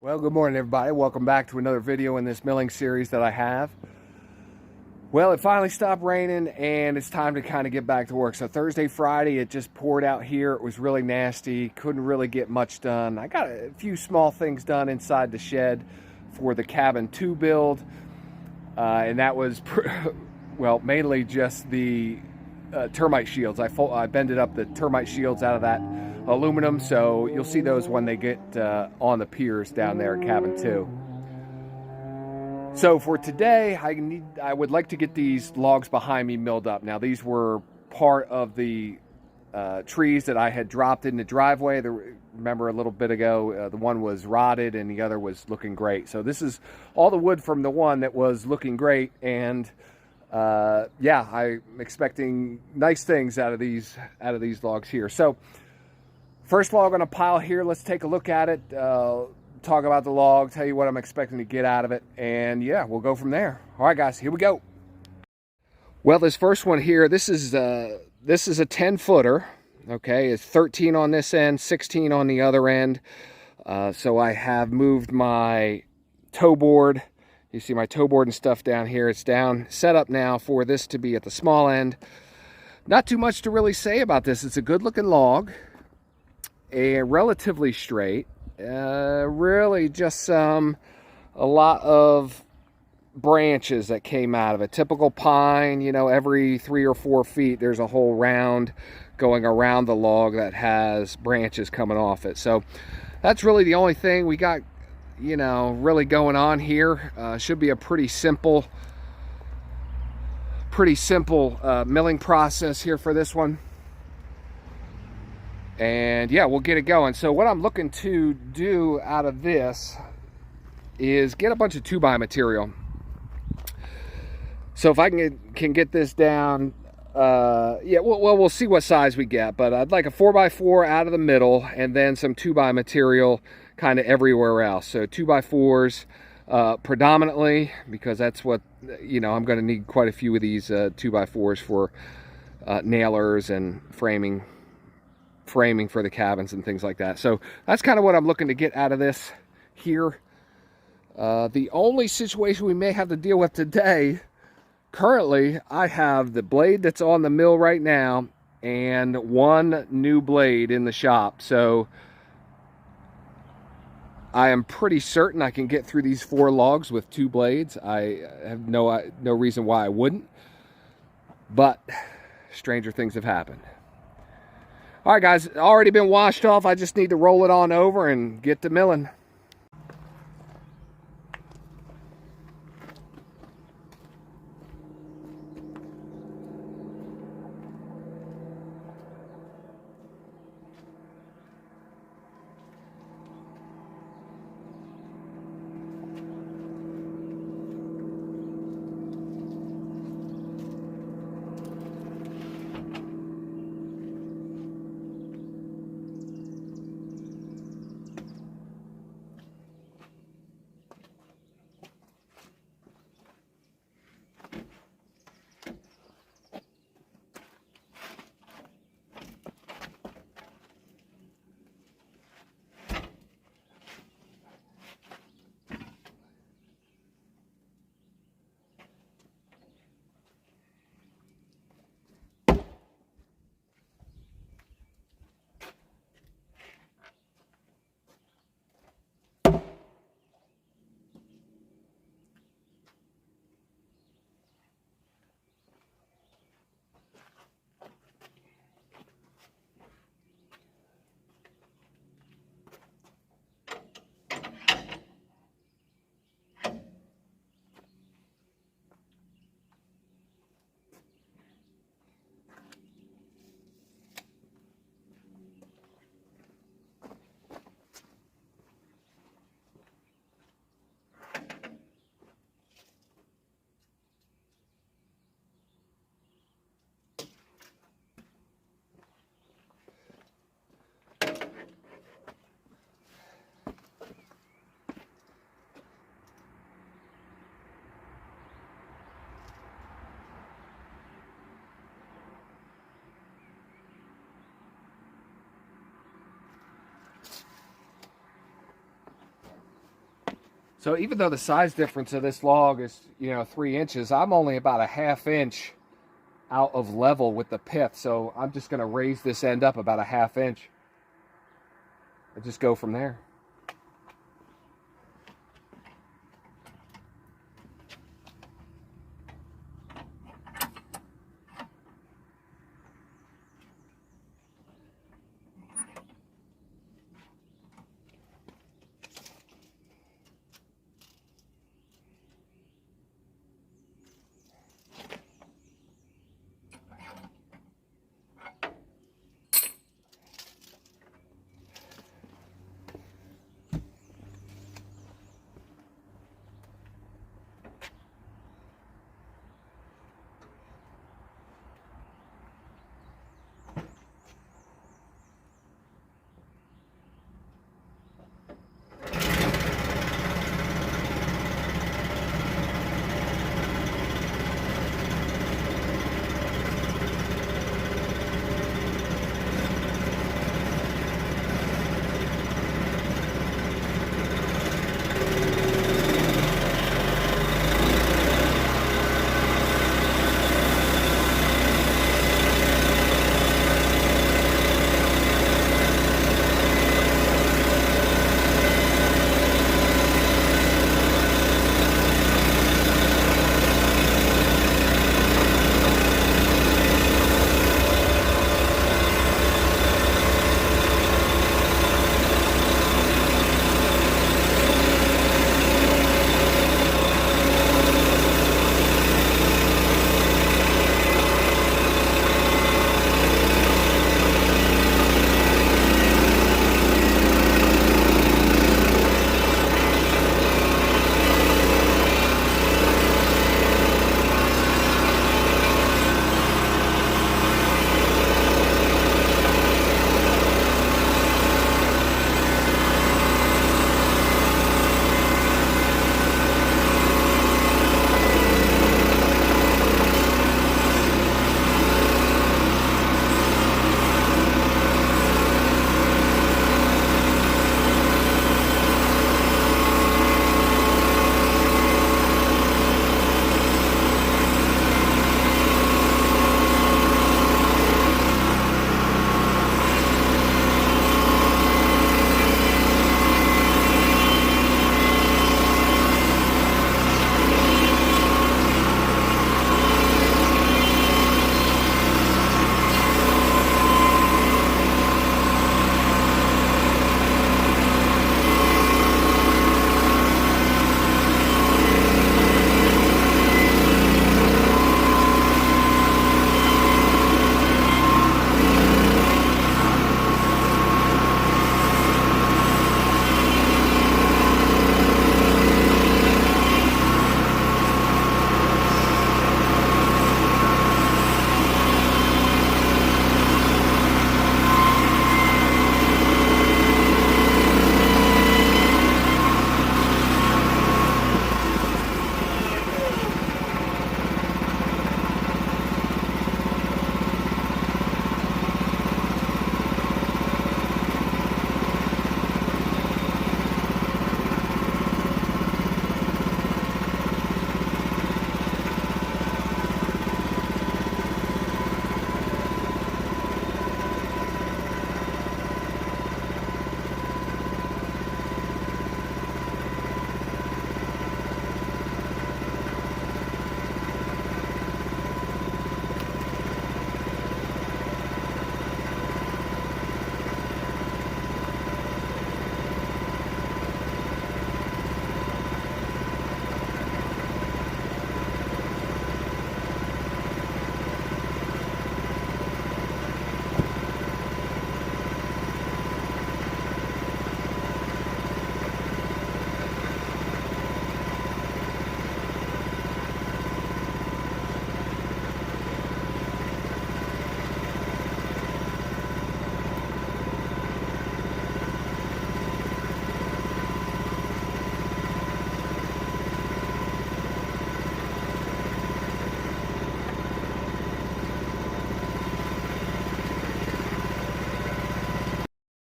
Well, good morning, everybody. Welcome back to another video in this milling series that I have. Well, it finally stopped raining and it's time to kind of get back to work. So Thursday, Friday, it just poured out here. It was really nasty. Couldn't really get much done. I got a few small things done inside the shed for the cabin 2 build. And that was, well, mainly just the termite shields. I bended up the termite shields out of that aluminum, so you'll see those when they get on the piers down there at cabin 2. So for today, I would like to get these logs behind me milled up. Now these were part of the trees that I had dropped in the driveway. Remember a little bit ago, the one was rotted and the other was looking great. So this is all the wood from the one that was looking great, and yeah, I'm expecting nice things out of these logs here. So first log on a pile here, let's take a look at it, talk about the log, tell you what I'm expecting to get out of it, and yeah, we'll go from there. All right, guys, here we go. Well, this first one here, this is a 10-footer, okay? It's 13 on this end, 16 on the other end. So I have moved my toe board. You see my toe board and stuff down here. It's down, set up now for this to be at the small end. Not too much to really say about this. It's a good-looking log. Relatively straight, really just a lot of branches that came out of it. Typical pine, you know, every 3 or 4 feet there's a whole round going around the log that has branches coming off it. So that's really the only thing we got, you know, really going on here. Should be a pretty simple milling process here for this one. And yeah, we'll get it going. So what I'm looking to do out of this is get a bunch of 2x material. So if I can get this down, yeah, well, we'll see what size we get, but I'd like a 4x4 out of the middle and then some 2x material kind of everywhere else. So 2x4s predominantly, because that's what, you know, I'm going to need quite a few of these 2x4s for nailers and framing for the cabins and things like that. So that's kind of what I'm looking to get out of this here. The only situation we may have to deal with today, currently I have the blade that's on the mill right now and one new blade in the shop. So I am pretty certain I can get through these 4 logs with 2 blades. I have no reason why I wouldn't, but stranger things have happened. All right, guys, already been washed off. I just need to roll it on over and get to milling. So even though the size difference of this log is, 3 inches, I'm only about a ½ inch out of level with the pith. So I'm just going to raise this end up about a ½ inch and just go from there.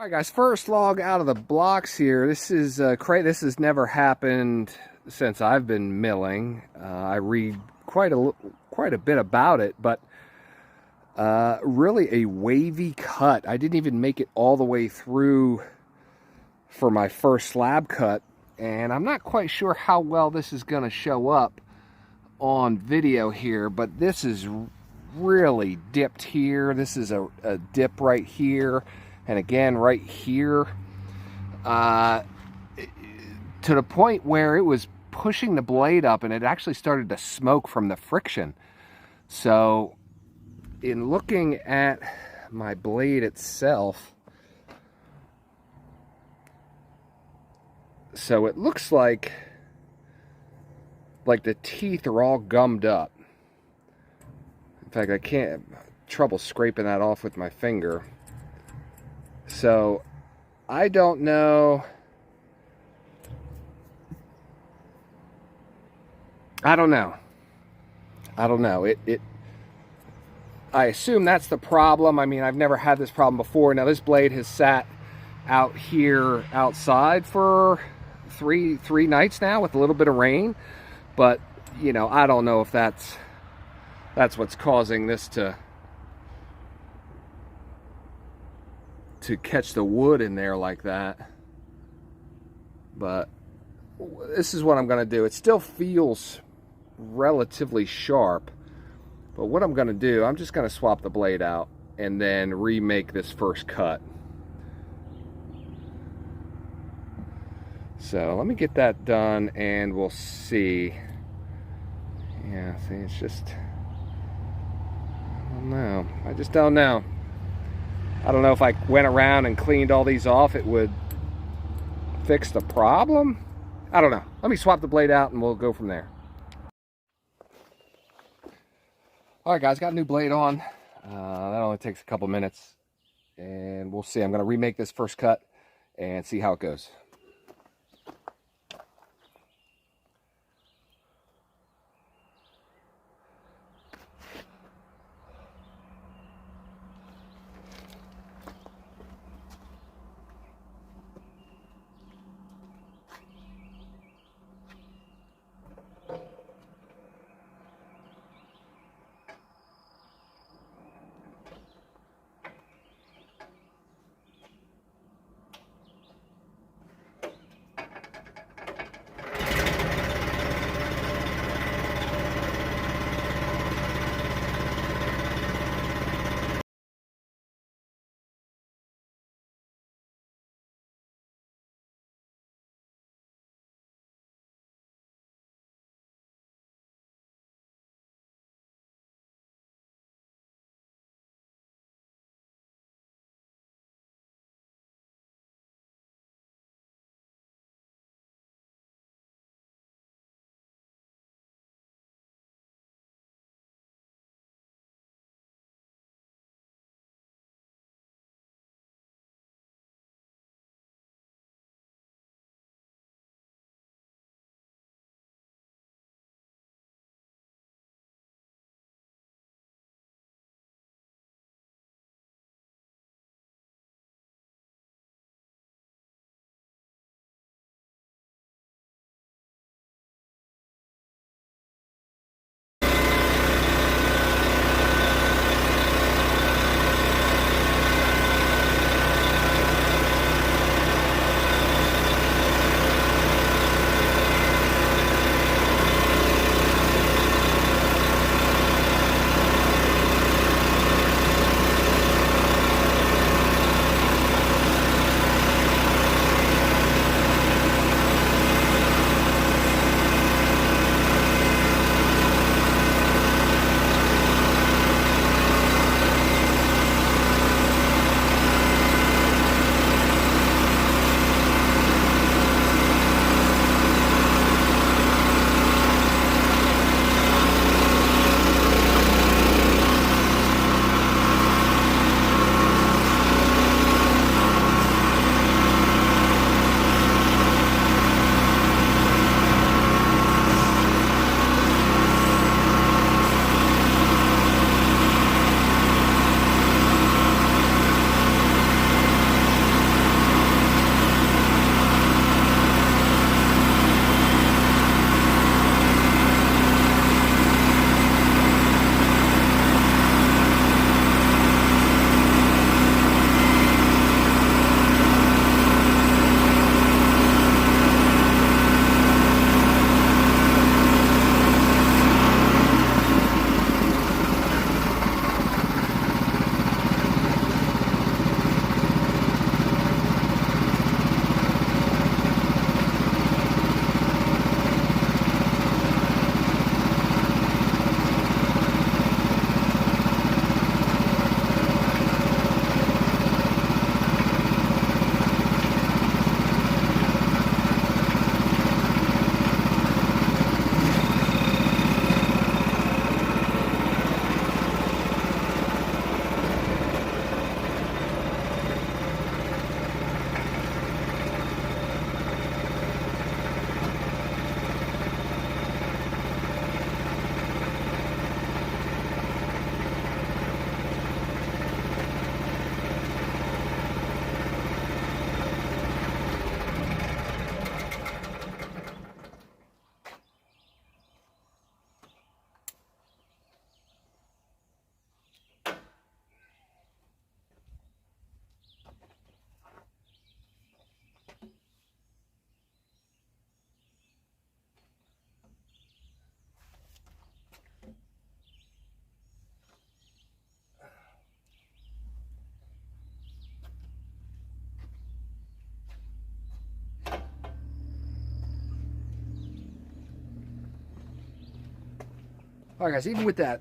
All right, guys, first log out of the blocks here. This is this has never happened since I've been milling. I read quite a bit about it, but really a wavy cut. I didn't even make it all the way through for my first slab cut, and I'm not quite sure how well this is going to show up on video here, but this is really dipped here. This is a dip right here, and again right here, to the point where it was pushing the blade up, and it actually started to smoke from the friction. So in looking at my blade itself, so it looks like the teeth are all gummed up. In fact, I can't, trouble scraping that off with my finger. So I don't know. I don't know. I assume that's the problem. I mean, I've never had this problem before. Now, this blade has sat out here outside for three nights now with a little bit of rain. But, you know, I don't know if that's what's causing this to catch the wood in there like that. But this is what I'm going to do. It still feels relatively sharp. But what I'm going to do, I'm just going to swap the blade out and then remake this first cut. So let me get that done and we'll see. Yeah, see, it's just, I don't know. I just don't know. I don't know if I went around and cleaned all these off, it would fix the problem. I don't know. Let me swap the blade out and we'll go from there. All right, guys, got a new blade on. That only takes a couple minutes, and we'll see. I'm going to remake this first cut and see how it goes. All right, guys, even with that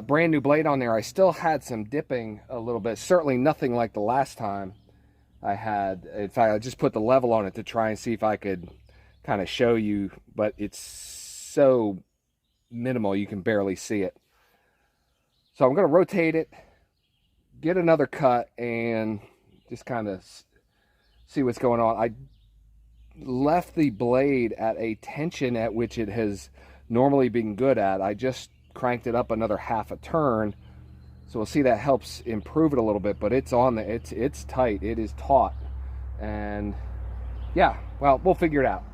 brand new blade on there, I still had some dipping a little bit. Certainly nothing like the last time I had. In fact, I just put the level on it to try and see if I could kind of show you, but it's so minimal you can barely see it. So I'm going to rotate it, get another cut, and just kind of see what's going on. I left the blade at a tension at which it has normally been good at. I just cranked it up another half a turn, so we'll see that helps improve it a little bit. But it's on the it's tight, it is taut, and yeah, well, we'll figure it out.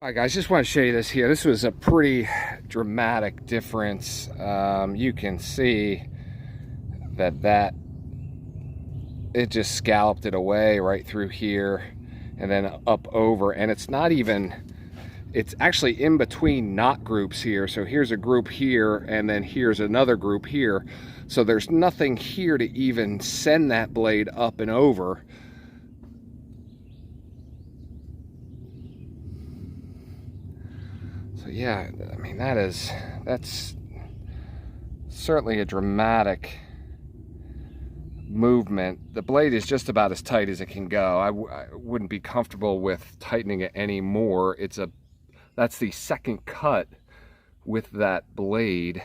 All right, guys, just want to show you this here. This was a pretty dramatic difference. You can see that it just scalloped it away right through here and then up over, and it's not even, it's actually in between knot groups here. So here's a group here, and then here's another group here. So there's nothing here to even send that blade up and over. So yeah, I mean, that's certainly a dramatic movement. The blade is just about as tight as it can go. I wouldn't be comfortable with tightening it anymore. That's the second cut with that blade.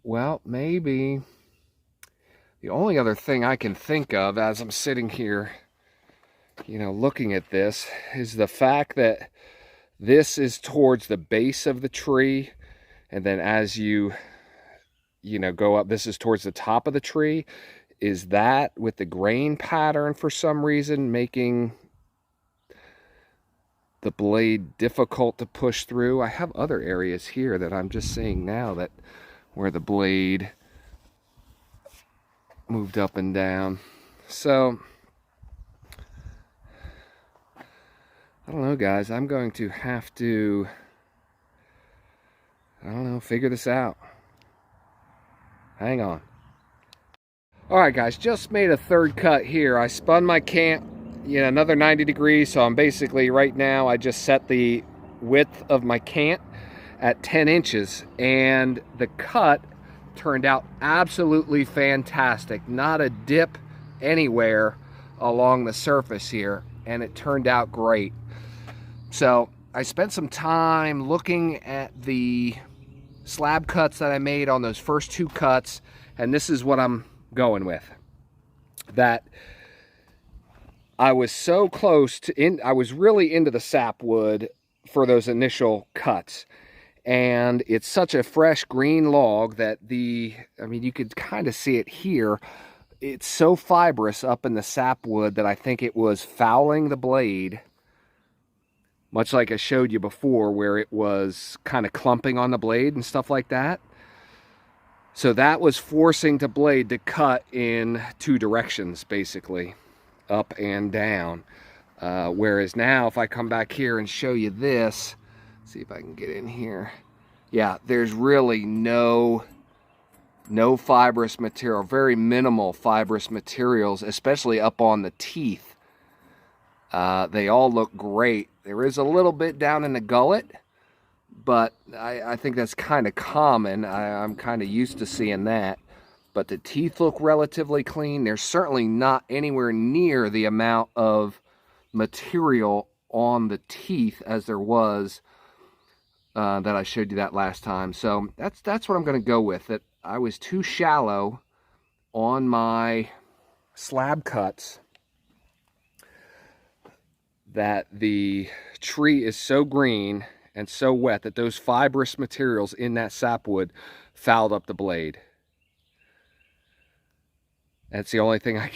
Well, maybe the only other thing I can think of as I'm sitting here, you know, looking at this, is the fact that This is towards the base of the tree, and then as you go up, this is towards the top of the tree. Is that with the grain pattern for some reason making the blade difficult to push through? I have other areas here that I'm just seeing now that where the blade moved up and down. So I don't know, guys. I'm going to have to, I don't know, figure this out. Hang on. All right, guys, just made a third cut here. I spun my cant, another 90 degrees. So I'm basically, right now, I just set the width of my cant at 10 inches. And the cut turned out absolutely fantastic. Not a dip anywhere along the surface here. And it turned out great. So I spent some time looking at the slab cuts that I made on those first two cuts, and this is what I'm going with. That I was so close to, I was really into the sapwood for those initial cuts, and it's such a fresh green log that you could kind of see it here. It's so fibrous up in the sapwood that I think it was fouling the blade, much like I showed you before, where it was kind of clumping on the blade and stuff like that. So that was forcing the blade to cut in two directions, basically, up and down. Whereas now, if I come back here and show you this, see if I can get in here. Yeah, there's really no fibrous material, very minimal fibrous materials, especially up on the teeth. They all look great. There is a little bit down in the gullet, but I think that's kind of common. I'm kind of used to seeing that. But the teeth look relatively clean. There's certainly not anywhere near the amount of material on the teeth as there was that I showed you that last time. So that's what I'm going to go with. That I was too shallow on my slab cuts, that the tree is so green and so wet that those fibrous materials in that sapwood fouled up the blade. That's the only thing I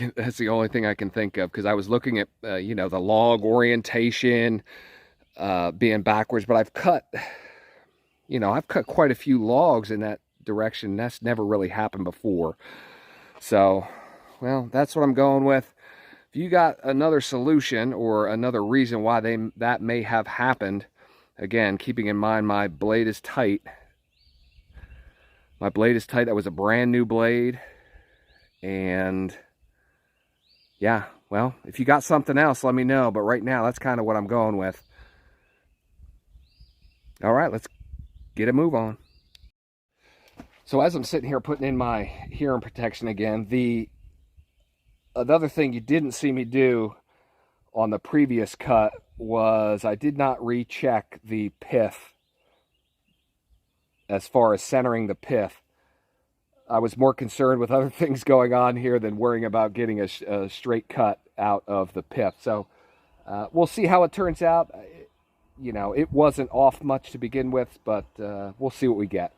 can think of, because I was looking at the log orientation being backwards, but I've cut quite a few logs in that direction. That's never really happened before. So, well, that's what I'm going with. If you got another solution or another reason why that may have happened, again, keeping in mind my blade is tight. My blade is tight. That was a brand new blade. And yeah, well, if you got something else, let me know. But right now, that's kind of what I'm going with. All right, let's get a move on. So as I'm sitting here putting in my hearing protection again, another thing you didn't see me do on the previous cut was I did not recheck the pith as far as centering the pith. I was more concerned with other things going on here than worrying about getting a straight cut out of the pith. So we'll see how it turns out. It wasn't off much to begin with, but we'll see what we get.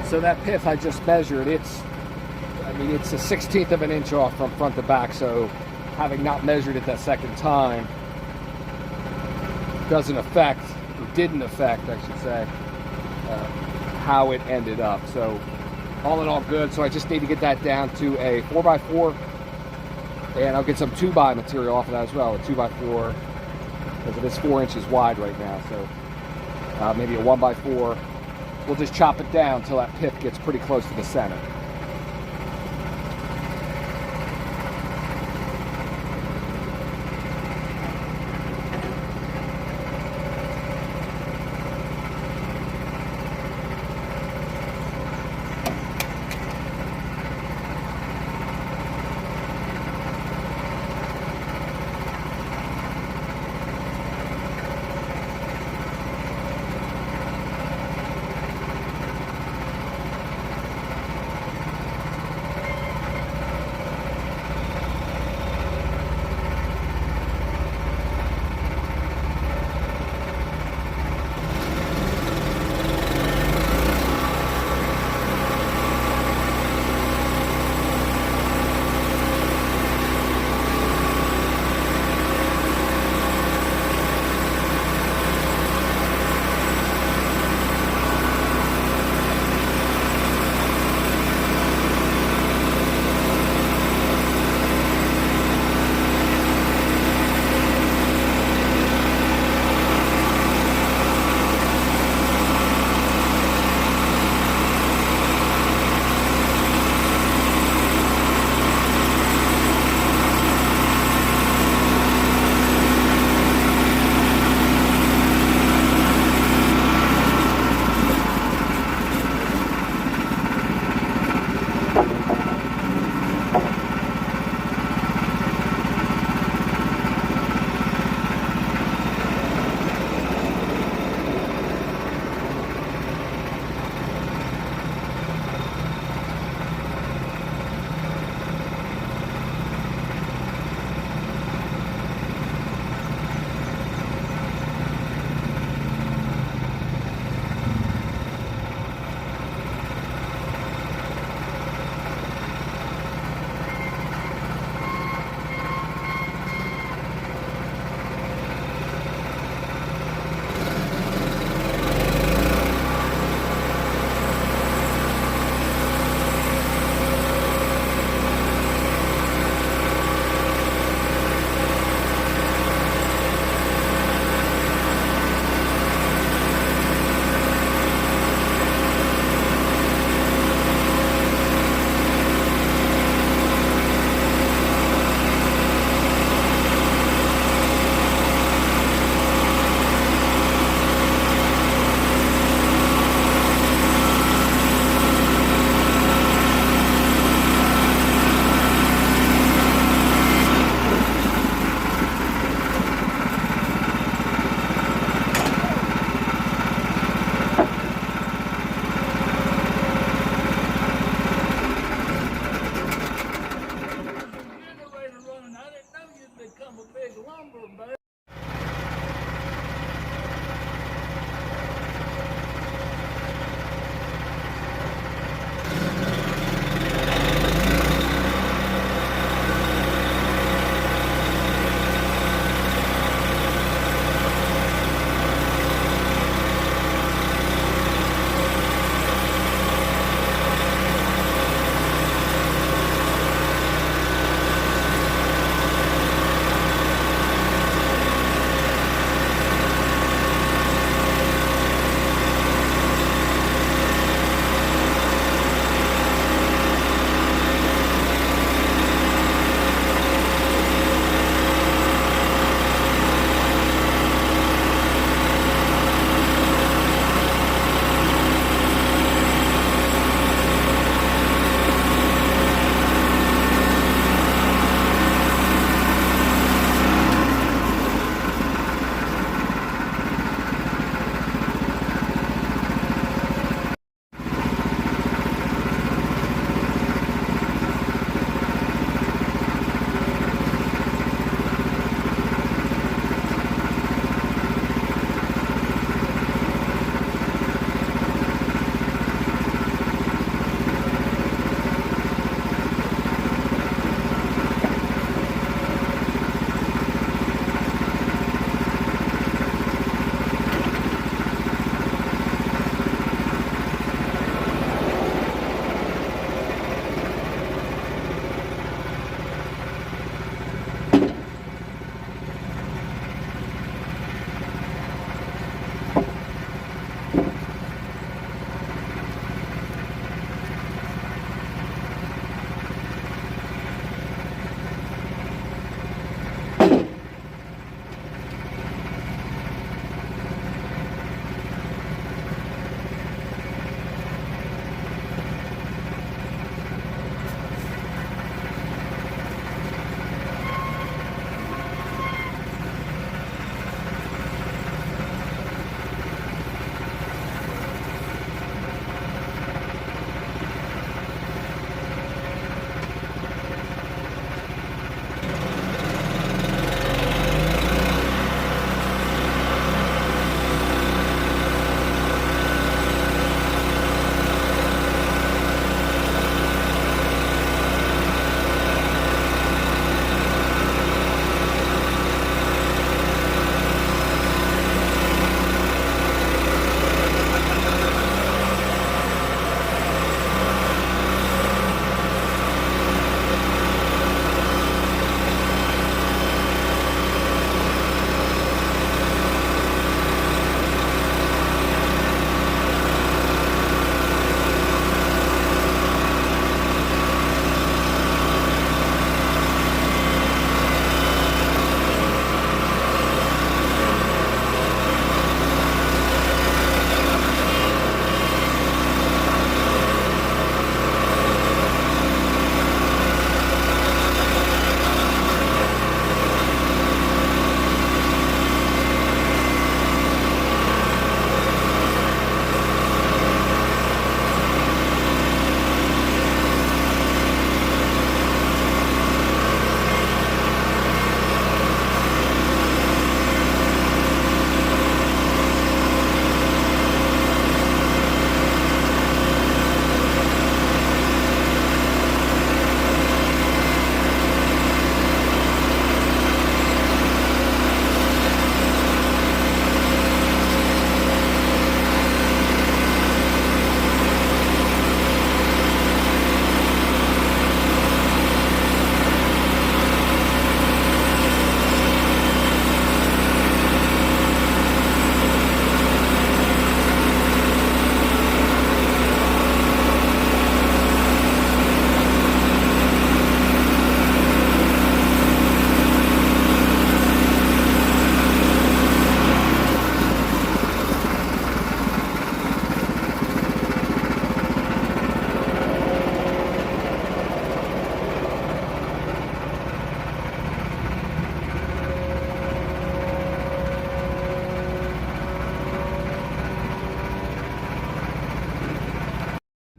So that pith I just measured, it's a 1/16 of an inch off from front to back. So having not measured it that second time didn't affect, I should say, how it ended up. So all in all good. So I just need to get that down to a 4x4, and I'll get some 2x material off of that as well. A 2x4, because it is 4 inches wide right now. So maybe a 1x4. We'll just chop it down until that pith gets pretty close to the center.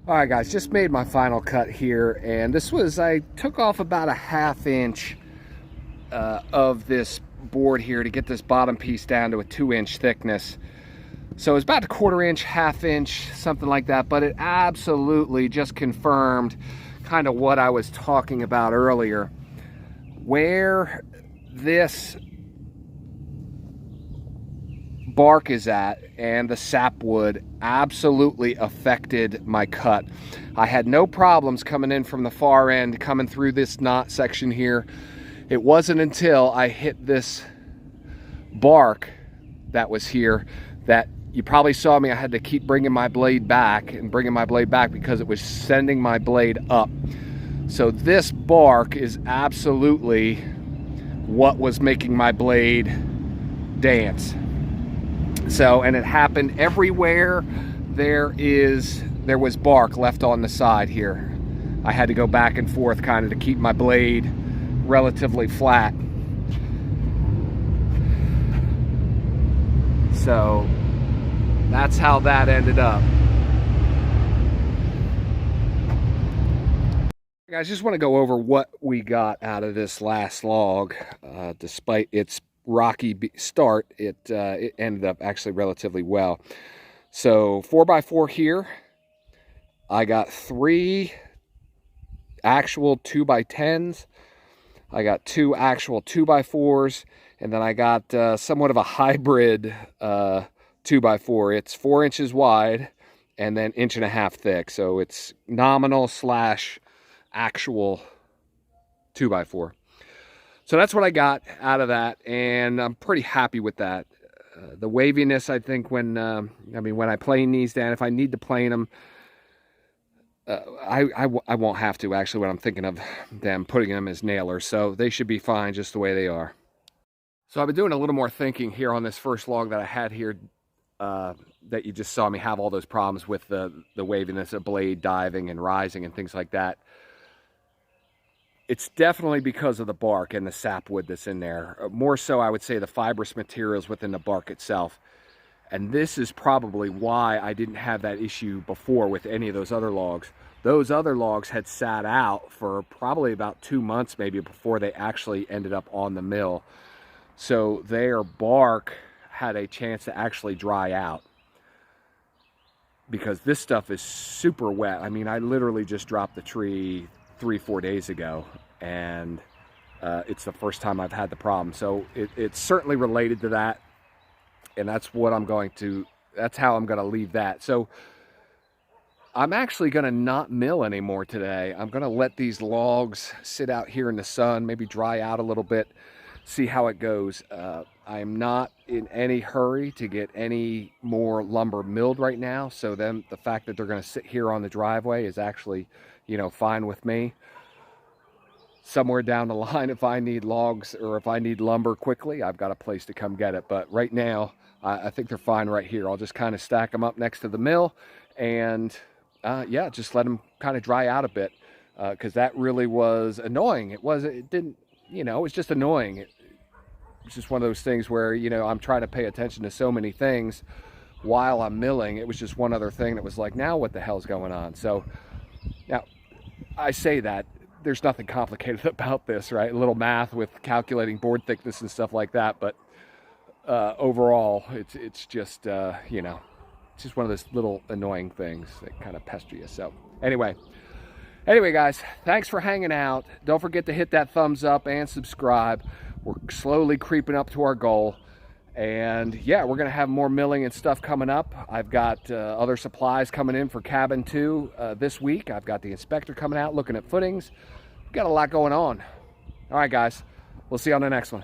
All right, guys, just made my final cut here, and this was, I took off about a 1/2 inch of this board here to get this bottom piece down to a 2-inch thickness. So it's about a 1/4 inch, 1/2 inch, something like that, but it absolutely just confirmed kind of what I was talking about earlier, where this bark is at and the sapwood absolutely affected my cut. I had no problems coming in from the far end, coming through this knot section here. It wasn't until I hit this bark that was here that you probably saw me. I had to keep bringing my blade back because it was sending my blade up. So this bark is absolutely what was making my blade dance. So, and it happened everywhere there was bark left on the side here. I had to go back and forth kind of to keep my blade relatively flat. So that's how that ended up. Guys, just want to go over what we got out of this last log. Despite its rocky start, it ended up actually relatively well. So 4x4 here. I got 3 actual 2x10s. I got 2 actual 2x4s, and then I got somewhat of a hybrid 2x4. It's 4 inches wide and then 1.5 inches thick. So it's nominal / actual 2x4. So that's what I got out of that, and I'm pretty happy with that. The waviness, I think, when I plane these down, if I need to plane them, I won't have to, actually, when I'm thinking of them putting them as nailers. So they should be fine just the way they are. So I've been doing a little more thinking here on this first log that I had here, that you just saw me have all those problems with the waviness of blade diving and rising and things like that. It's definitely because of the bark and the sapwood that's in there. More so, I would say, the fibrous materials within the bark itself. And this is probably why I didn't have that issue before with any of those other logs. Those other logs had sat out for probably about 2 months maybe before they actually ended up on the mill. So their bark had a chance to actually dry out, because this stuff is super wet. I mean, I literally just dropped the tree 3-4 days ago, and it's the first time I've had the problem. So it's certainly related to that, and that's how I'm going to leave that. So I'm actually going to not mill anymore today. I'm going to let these logs sit out here in the sun, maybe dry out a little bit, see how it goes. I'm not in any hurry to get any more lumber milled right now, so then the fact that they're going to sit here on the driveway is actually, fine with me. Somewhere down the line, if I need logs or if I need lumber quickly, I've got a place to come get it. But right now, I think they're fine right here. I'll just kind of stack them up next to the mill, and yeah, just let them kind of dry out a bit, because that really was annoying. It was just annoying. It's just one of those things where, I'm trying to pay attention to so many things while I'm milling. It was just one other thing that was like, now what the hell's going on? So now I say that there's nothing complicated about this, right? A little math with calculating board thickness and stuff like that. But overall, it's just, it's just one of those little annoying things that kind of pester you. So anyway, guys, thanks for hanging out. Don't forget to hit that thumbs up and subscribe. We're slowly creeping up to our goal. And yeah, we're going to have more milling and stuff coming up. I've got other supplies coming in for cabin 2 this week. I've got the inspector coming out looking at footings. We've got a lot going on. All right, guys, we'll see you on the next one.